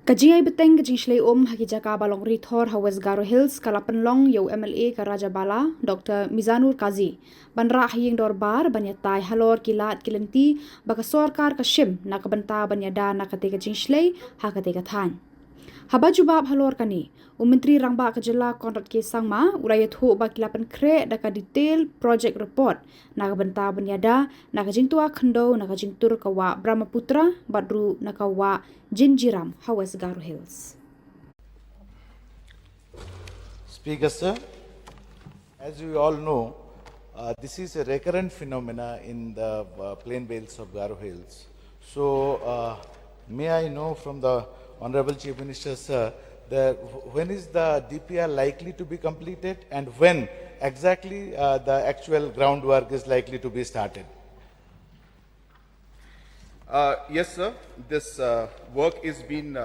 Kajingai beteng kajing shlei haki jaka balong rithor hawes Garo Hills kalapan long yo MLA ka Raja Bala Dr. Mizanur Kazi banra hiyeng dorbar banyatai halor kilat kilenti baka sorkar ka shim na kabanta banyada na kate kajing shlei ha kate kathan. Haba jubab halor kani, Menteri Rangba Kejela Konrad K. Sangma urayat hu ba kilapan kre daka detail project report na kabanta banyada na kajing tua khendo na kajing tur kawa Brahmaputra badru na kawa Jinjiram Hawas Garo Hills. Speaker sir, as you all know, this is a recurrent phenomena in the plain belts of Garo Hills. So may I know from the Honorable Chief Minister sir, when is the DPR likely to be completed and when exactly the actual groundwork is likely to be started? Yes, sir. This work is being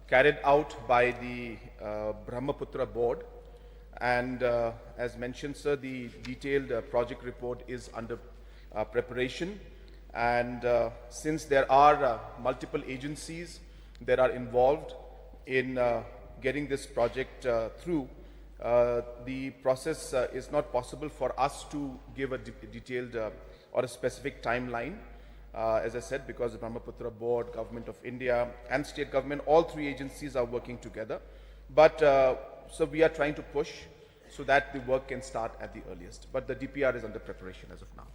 carried out by the Brahmaputra board, and as mentioned, sir, the detailed project report is under preparation. And since there are multiple agencies that are involved in getting this project through, the process is not possible for us to give a detailed or a specific timeline. As I said, because the Brahmaputra Board, Government of India and State Government, all three agencies are working together. But so we are trying to push so that the work can start at the earliest. But the DPR is under preparation as of now.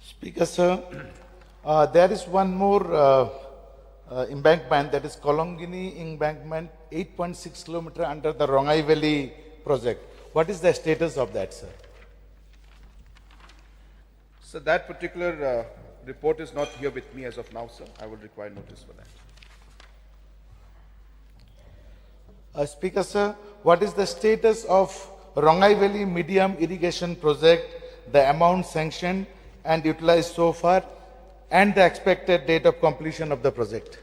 Speaker sir, there is one more embankment, that is Kolongini embankment, 8.6 kilometer under the Rongai Valley project. What is the status of that, sir? So that particular report is not here with me as of now, sir. I will require notice for that. Speaker sir, what is the status of Rongai Valley medium irrigation project, the amount sanctioned and utilized so far, and the expected date of completion of the project?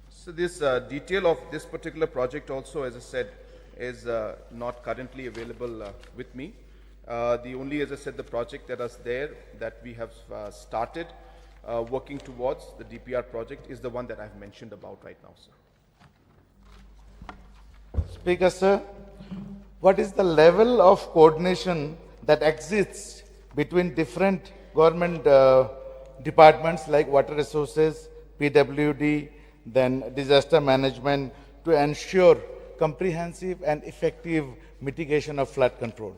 So this detail of this particular project also, as I said, is not currently available with me. The only, as I said, the project that is there that we have started working towards, the DPR project, is the one that I've mentioned about right now, sir. Speaker sir, what is the level of coordination that exists between different government departments like water resources, PWD, then disaster management, to ensure comprehensive and effective mitigation of flood control?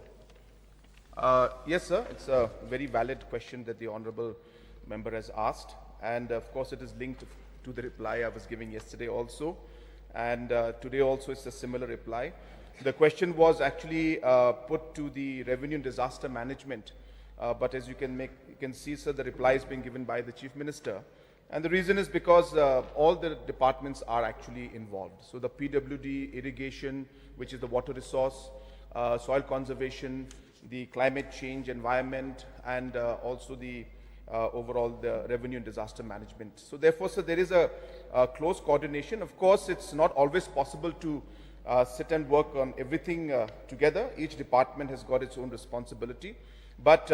Yes, sir. It's a very valid question that the honorable member has asked. And of course, it is linked to the reply I was giving yesterday also. And today also it's a similar reply. The question was actually put to the Revenue and Disaster Management. But as you can see, sir, the reply is being given by the Chief Minister. And the reason is because all the departments are actually involved. So the PWD, irrigation, which is the water resource, soil conservation, the climate change, environment, and also the overall the revenue and disaster management. So therefore, sir, there is a close coordination. Of course, it's not always possible to sit and work on everything together. Each department has got its own responsibility. But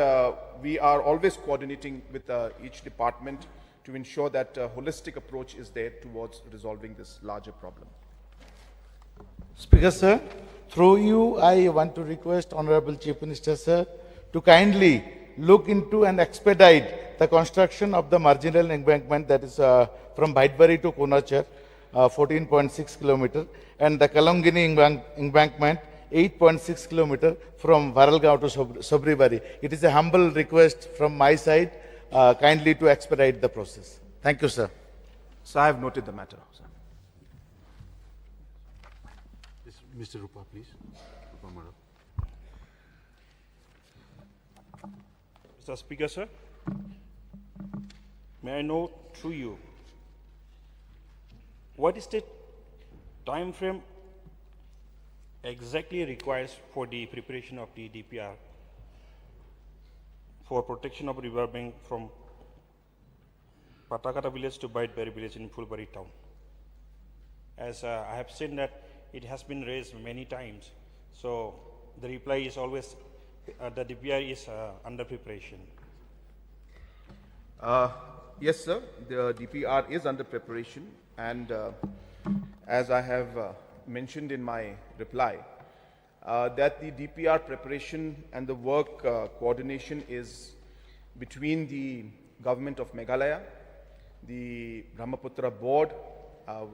we are always coordinating with each department to ensure that a holistic approach is there towards resolving this larger problem. Speaker sir, through you, I want to request Honorable Chief Minister sir to kindly look into and expedite the construction of the marginal embankment, that is from Bhaitbari to Konachar, 14.6 kilometer, and the Kalongini embankment, 8.6 kilometer from Varalgaon to Sabribari. It is a humble request from my side, kindly to expedite the process. Thank you, sir. So I have noted the matter, sir. Mr. Rupa, please. Rupa Madam. Mr. Speaker, sir, may I know through you, what is the time frame exactly requires for the preparation of the DPR for protection of riverbank from Patakata village to Bhaitbari village in Phulbari town? As I have seen that it has been raised many times, so the reply is always the DPR is under preparation. Yes, sir. The DPR is under preparation, and as I have mentioned in my reply, that the DPR preparation and the work coordination is between the government of Meghalaya, the Brahmaputra board,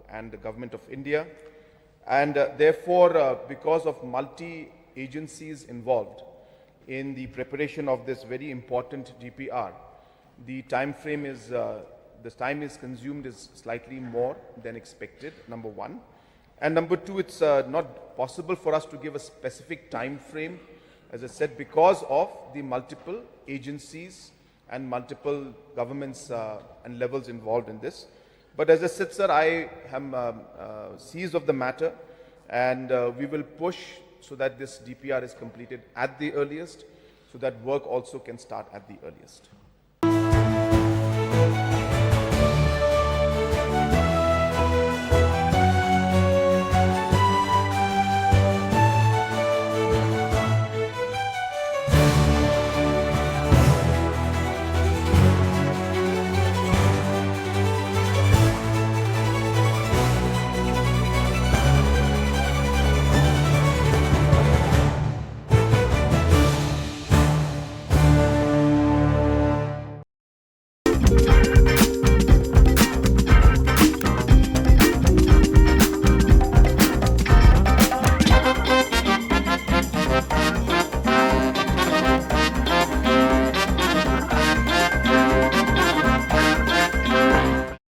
and the government of India, and therefore, because of multi-agencies involved in the preparation of this very important DPR, the time frame is, the time is consumed is slightly more than expected, number one. And number two, it's not possible for us to give a specific time frame, as I said, because of the multiple agencies and multiple governments and levels involved in this. But as I said, sir, I am seized of the matter, and we will push so that this DPR is completed at the earliest, so that work also can start at the earliest.